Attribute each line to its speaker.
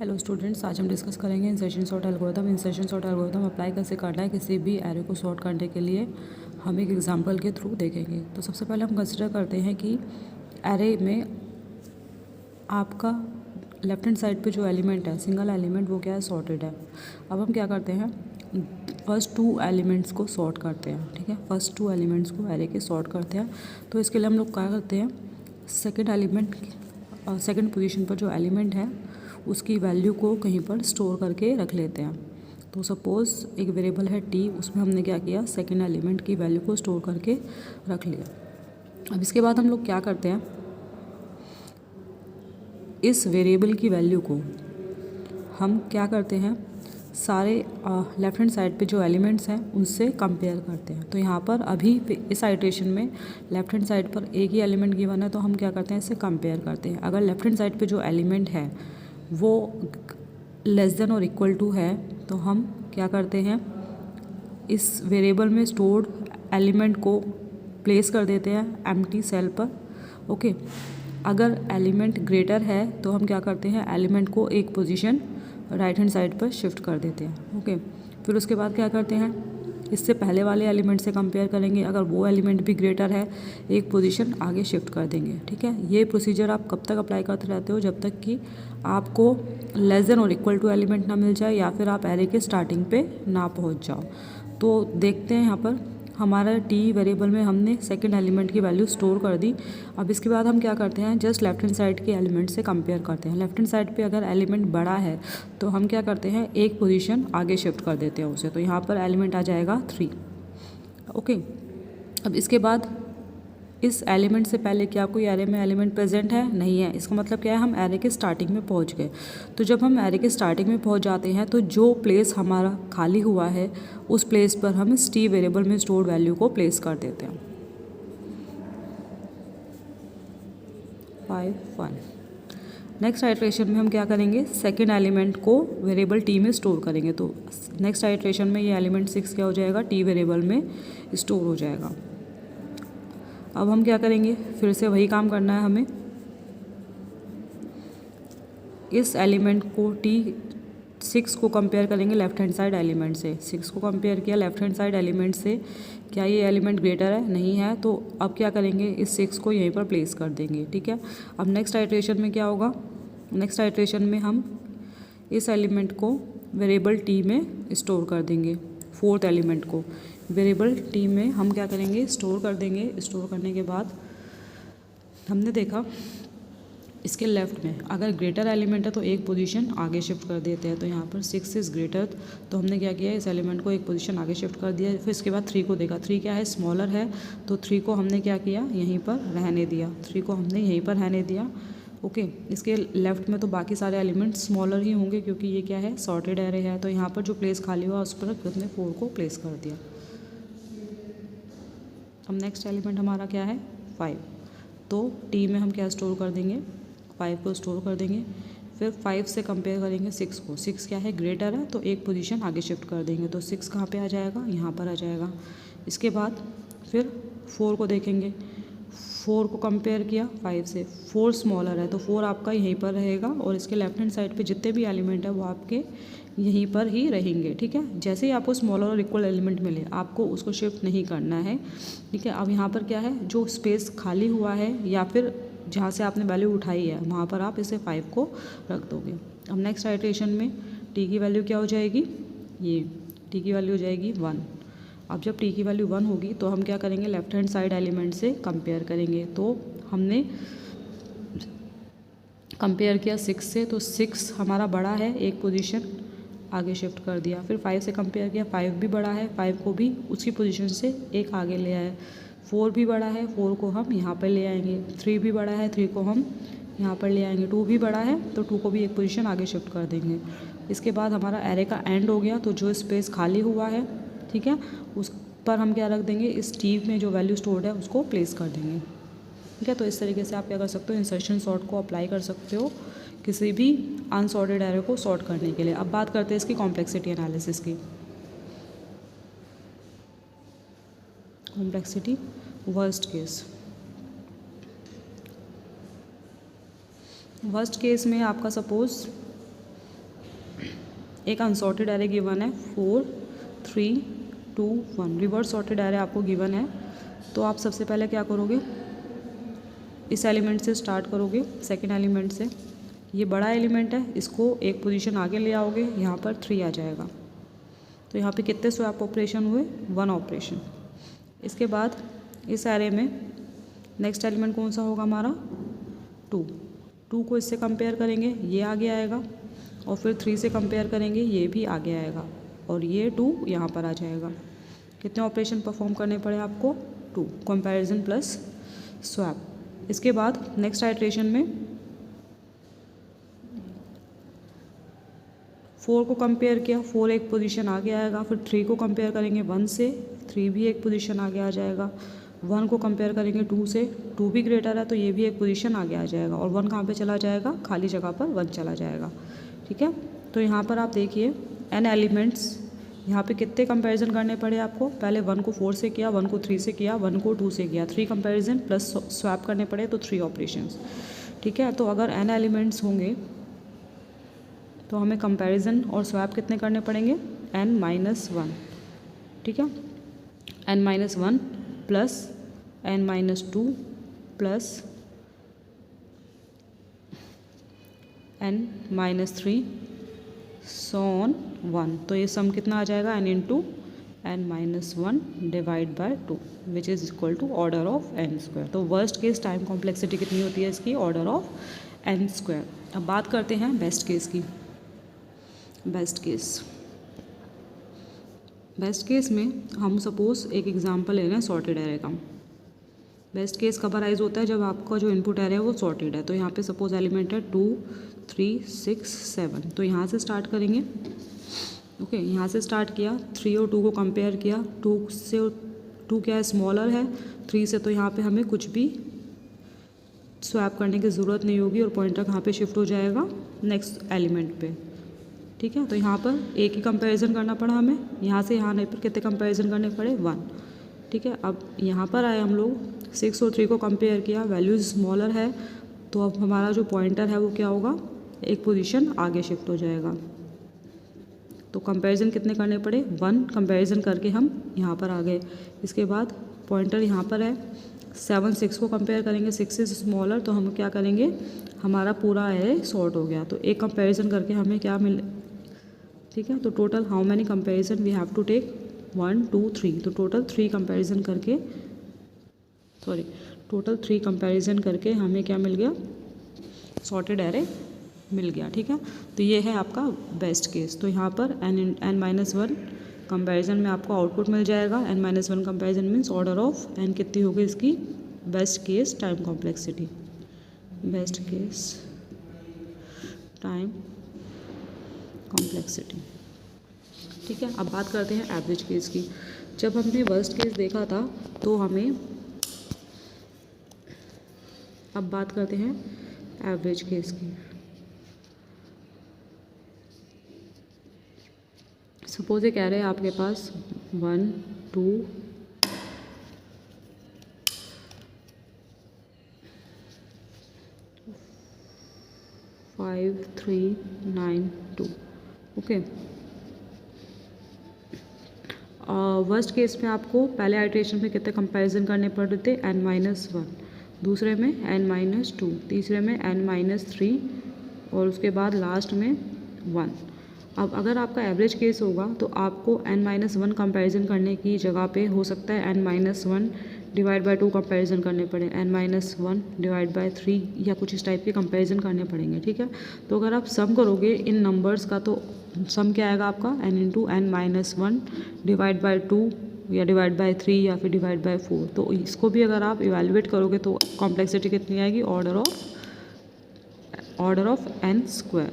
Speaker 1: Hello students, आज हम discuss करेंगे insertion sort algorithm. Insertion sort algorithm apply कैसे करना है किसी भी एरे को सॉर्ट करने के लिए हम एक एग्जांपल के थ्रू देखेंगे। तो सबसे पहले हम कंसिडर करते हैं कि एरे में आपका लेफ्ट हैंड साइड पे जो एलिमेंट है, सिंगल एलिमेंट, वो क्या है, सॉर्टेड है। अब हम क्या करते हैं, फर्स्ट टू एलिमेंट्स को सॉर्ट करते हैं। ठीक है, फर्स्ट टू एलिमेंट्स को एरे के सॉर्ट करते हैं। तो इसके लिए हम लोग क्या करते हैं, सेकेंड एलिमेंट, सेकेंड पोजीशन पर जो एलिमेंट है उसकी वैल्यू को कहीं पर स्टोर करके रख लेते हैं। तो सपोज़ एक वेरिएबल है टी, उसमें हमने क्या किया, सेकेंड एलिमेंट की वैल्यू को स्टोर करके रख लिया। अब इसके बाद हम लोग क्या करते हैं, इस वेरिएबल की वैल्यू को हम क्या करते हैं, सारे लेफ्ट हैंड साइड पे जो एलिमेंट्स हैं उनसे कंपेयर करते हैं। तो यहाँ पर अभी इस आइट्रेशन में लेफ्ट हैंड साइड पर एक ही एलिमेंट गिवन है, तो हम क्या करते हैं, इससे कंपेयर करते हैं। अगर लेफ्ट हैंड साइड पे जो एलिमेंट है वो लेस देन और इक्वल टू है, तो हम क्या करते हैं, इस वेरिएबल में स्टोर्ड एलिमेंट को प्लेस कर देते हैं एम्प्टी सेल पर। ओके, अगर एलिमेंट ग्रेटर है तो हम क्या करते हैं, एलिमेंट को एक पोजीशन राइट हैंड साइड पर शिफ्ट कर देते हैं। ओके, फिर उसके बाद क्या करते हैं, इससे पहले वाले एलिमेंट से कंपेयर करेंगे। अगर वो एलिमेंट भी ग्रेटर है, एक पोजीशन आगे शिफ्ट कर देंगे। ठीक है, ये प्रोसीजर आप कब तक अप्लाई करते रहते हो, जब तक कि आपको लेस देन और इक्वल टू एलिमेंट ना मिल जाए या फिर आप एरे के स्टार्टिंग पे ना पहुंच जाओ। तो देखते हैं यहाँ पर हमारा टी वेरिएबल में हमने सेकंड एलिमेंट की वैल्यू स्टोर कर दी। अब इसके बाद हम क्या करते हैं, जस्ट लेफ्ट हैंड साइड के एलिमेंट से कंपेयर करते हैं। लेफ्ट हैंड साइड पे अगर एलिमेंट बड़ा है तो हम क्या करते हैं, एक पोजीशन आगे शिफ्ट कर देते हैं उसे। तो यहाँ पर एलिमेंट आ जाएगा 3। ओके, अब इसके बाद इस एलिमेंट से पहले क्या कोई एरे में एलिमेंट प्रेजेंट है, नहीं है। इसका मतलब क्या है, हम एरे के स्टार्टिंग में पहुंच गए। तो जब हम एरे के स्टार्टिंग में पहुंच जाते हैं तो जो प्लेस हमारा खाली हुआ है उस प्लेस पर हम इस टी वेरिएबल में स्टोर्ड वैल्यू को प्लेस कर देते हैं। 5 1। नेक्स्ट आइट्रेशन में हम क्या करेंगे, सेकेंड एलिमेंट को वेरिएबल टी में स्टोर करेंगे। तो नेक्स्ट आइट्रेशन में ये एलिमेंट 6 क्या हो जाएगा, टी वेरिएबल में स्टोर हो जाएगा। अब हम क्या करेंगे, फिर से वही काम करना है हमें। इस एलिमेंट को T6 को कंपेयर करेंगे लेफ्ट हैंड साइड एलिमेंट से। 6 को कंपेयर किया लेफ्ट हैंड साइड एलिमेंट से, क्या ये एलिमेंट ग्रेटर है, नहीं है। तो अब क्या करेंगे, इस 6 को यहीं पर प्लेस कर देंगे। ठीक है, अब नेक्स्ट आइट्रेशन में क्या होगा, नेक्स्ट आइट्रेशन में हम इस एलिमेंट को वेरिएबल टी में स्टोर कर देंगे। फोर्थ एलिमेंट को वेरिएबल टी में हम क्या करेंगे, स्टोर कर देंगे। स्टोर करने के बाद हमने देखा इसके लेफ्ट में अगर ग्रेटर एलिमेंट है तो एक पोजीशन आगे शिफ्ट कर देते हैं। तो यहाँ पर 6 इज़ ग्रेटर, तो हमने क्या किया, इस एलिमेंट को एक पोजीशन आगे शिफ्ट कर दिया। फिर इसके बाद 3 को देखा, 3 क्या है, स्मॉलर है। तो 3 को हमने क्या किया, यहीं पर रहने दिया। 3 को हमने यहीं पर रहने दिया। ओके, इसके लेफ्ट में तो बाकी सारे एलिमेंट स्मॉलर ही होंगे क्योंकि ये क्या है, सॉर्टेड एरे है। तो यहाँ पर जो प्लेस खाली हुआ उस पर हमने 4 को प्लेस कर दिया। अब नेक्स्ट एलिमेंट हमारा क्या है, 5। तो टी में हम क्या स्टोर कर देंगे, 5 को स्टोर कर देंगे। फिर 5 से कंपेयर करेंगे 6 को। 6 क्या है, ग्रेटर है, तो एक पोजीशन आगे शिफ्ट कर देंगे। तो 6 कहाँ पे आ जाएगा, यहाँ पर आ जाएगा। इसके बाद फिर 4 को देखेंगे। 4 को कंपेयर किया 5 से, 4 स्मॉलर है तो 4 आपका यहीं पर रहेगा और इसके लेफ्ट हैंड साइड पे जितने भी एलिमेंट है वो आपके यहीं पर ही रहेंगे। ठीक है, जैसे ही आपको स्मॉलर और इक्वल एलिमेंट मिले आपको उसको शिफ्ट नहीं करना है। ठीक है, अब यहाँ पर क्या है, जो स्पेस खाली हुआ है या फिर जहाँ से आपने वैल्यू उठाई है वहाँ पर आप इसे 5 को रख दोगे। अब नेक्स्ट आइट्रेशन में टी की वैल्यू क्या हो जाएगी, ये टी की वैल्यू हो जाएगी 1। अब जब टी की वैल्यू 1 होगी तो हम क्या करेंगे, लेफ्ट हैंड साइड एलिमेंट से कंपेयर करेंगे। तो हमने कंपेयर किया 6 से, तो 6 हमारा बड़ा है, एक पोजीशन आगे शिफ्ट कर दिया। फिर 5 से कंपेयर किया, 5 भी बड़ा है, 5 को भी उसी पोजीशन से एक आगे ले आए। 4 भी बड़ा है, 4 को हम यहाँ पर ले आएंगे। 3 भी बड़ा है, 3 को हम यहाँ पर ले आएंगे। 2 भी बड़ा है तो 2 को भी एक पोजीशन आगे शिफ्ट कर देंगे। इसके बाद हमारा एरे का एंड हो गया। तो जो स्पेस खाली हुआ है, ठीक है, उस पर हम क्या रख देंगे, इस टी में जो वैल्यू स्टोर्ड है उसको प्लेस कर देंगे। ठीक है, तो इस तरीके से आप क्या कर सकते हो, इंसर्शन सॉर्ट को अप्लाई कर सकते हो किसी भी अनसॉर्टेड एरे को सॉर्ट करने के लिए। अब बात करते हैं इसकी कॉम्प्लेक्सिटी एनालिसिस की। कॉम्प्लेक्सिटी वर्स्ट केस में आपका सपोज एक अनसॉर्टेड एरे गिवन है 4 3 2 1, रिवर्स सॉर्टेड एरे आपको गिवन है। तो आप सबसे पहले क्या करोगे, इस एलिमेंट से स्टार्ट करोगे, सेकंड एलिमेंट से। ये बड़ा एलिमेंट है, इसको एक पोजीशन आगे ले आओगे, यहाँ पर 3 आ जाएगा। तो यहाँ पे कितने स्वैप ऑपरेशन हुए, 1 ऑपरेशन। इसके बाद इस एरे में नेक्स्ट एलिमेंट कौन सा होगा हमारा, 2 को इससे कंपेयर करेंगे, ये आगे आएगा, और फिर 3 से कंपेयर करेंगे, ये भी आगे आएगा, और ये 2 यहाँ पर आ जाएगा। कितने ऑपरेशन परफॉर्म करने पड़े आपको, 2, कंपैरिजन प्लस स्वैप। इसके बाद नेक्स्ट आइट्रेशन में 4 को कंपेयर किया, 4 एक पोजीशन आगे आएगा, फिर 3 को कंपेयर करेंगे 1 से, 3 भी एक पोजीशन आगे आ जाएगा, 1 को कंपेयर करेंगे 2 से, 2 भी ग्रेटर है तो ये भी एक पोजीशन आगे आ जाएगा, और 1 कहाँ पे चला जाएगा, खाली जगह पर 1 चला जाएगा। ठीक है, तो यहाँ पर आप देखिए n एलिमेंट्स, यहाँ पे कितने कंपैरिजन करने पड़े आपको, पहले 1 को 4 से किया, 1 को 3 से किया, 1 को 2 से किया, 3 कंपैरिजन प्लस स्वैप करने पड़े, तो 3 ऑपरेशंस। ठीक है, तो अगर n एलिमेंट्स होंगे तो हमें कंपैरिजन और स्वैप कितने करने पड़ेंगे, n-1। ठीक है, n-1 plus n-2 plus n-3 so on 1। तो ये सम कितना आ जाएगा, n into n-1 divide by 2 which is equal to order of n²। तो वर्स्ट केस टाइम कॉम्प्लेक्सिटी कितनी होती है इसकी, ऑर्डर ऑफ n²। अब बात करते हैं बेस्ट केस की। बेस्ट केस में हम सपोज एक एग्जांपल ले रहे हैं सॉर्टेड एरे का। बेस्ट केस कब अराइज होता है, जब आपका जो इनपुट एरे है वो सॉर्टेड है। तो यहाँ पे सपोज एलिमेंट है 2 3 6 7, तो यहाँ से स्टार्ट करेंगे। ओके, यहाँ से स्टार्ट किया, 3 और 2 को कंपेयर किया, 2 से 2 क्या है, स्मॉलर है 3 से, तो यहाँ पे हमें कुछ भी स्वैप करने की ज़रूरत नहीं होगी, और पॉइंटर कहाँ पे शिफ्ट हो जाएगा, नेक्स्ट एलिमेंट पे। ठीक है, तो यहाँ पर एक ही कंपैरिजन करना पड़ा हमें, यहाँ से यहाँ पर कितने कंपैरिजन करने पड़े, 1। ठीक है, अब यहाँ पर आए हम लोग 6 और 3 को कंपेयर किया, वैल्यूज स्मॉलर है, तो अब हमारा जो पॉइंटर है वो क्या होगा, एक पोजीशन आगे शिफ्ट हो जाएगा। तो कंपैरिजन कितने करने पड़े, 1 कंपैरिजन करके हम यहाँ पर आ गए। इसके बाद पॉइंटर यहाँ पर है, 7 6 को कंपेयर करेंगे, 6 इज स्मॉलर, तो हम क्या करेंगे, हमारा पूरा है सॉर्ट हो गया। तो एक कंपैरिजन करके हमें क्या मिले, ठीक है, तो total how many comparison we have to take, 1 2 3, तो टोटल 3 कंपैरिजन करके, टोटल 3 कंपैरिजन करके हमें क्या मिल गया, सॉर्टेड एरे मिल गया। ठीक है, तो ये है आपका बेस्ट केस। तो यहाँ पर n-1 कंपैरिजन में आपको आउटपुट मिल जाएगा। n-1 comparison means order of n कितनी होगी इसकी, best case time complexity, best case time complexity. ठीक है, अब बात करते हैं एवरेज केस की। जब हमने वर्स्ट केस देखा था तो हमें, अब बात करते हैं एवरेज केस की। सपोज एक एरे है आपके पास 1 2 5 3 9 2। ओके, वर्स्ट केस में आपको पहले आइट्रेशन में कितने कंपैरिजन करने पड़ रहे थे, n-1, दूसरे में n-2, तीसरे में n-3, और उसके बाद लास्ट में 1। अब अगर आपका एवरेज केस होगा तो आपको n-1 कंपैरिजन करने की जगह पे हो सकता है n-1 डिवाइड बाय 2 कंपैरिजन करने पड़े, n-1 डिवाइड बाय 3 या कुछ इस टाइप के कंपैरिजन करने पड़ेंगे। ठीक है, तो अगर आप सम करोगे इन नंबर्स का तो सम क्या आएगा आपका, n into n-1 divide by 2 या डिवाइड बाय 3 या फिर डिवाइड बाय 4। तो इसको भी अगर आप इवेलुएट करोगे तो कॉम्प्लेक्सिटी कितनी आएगी, ऑर्डर ऑफ n²।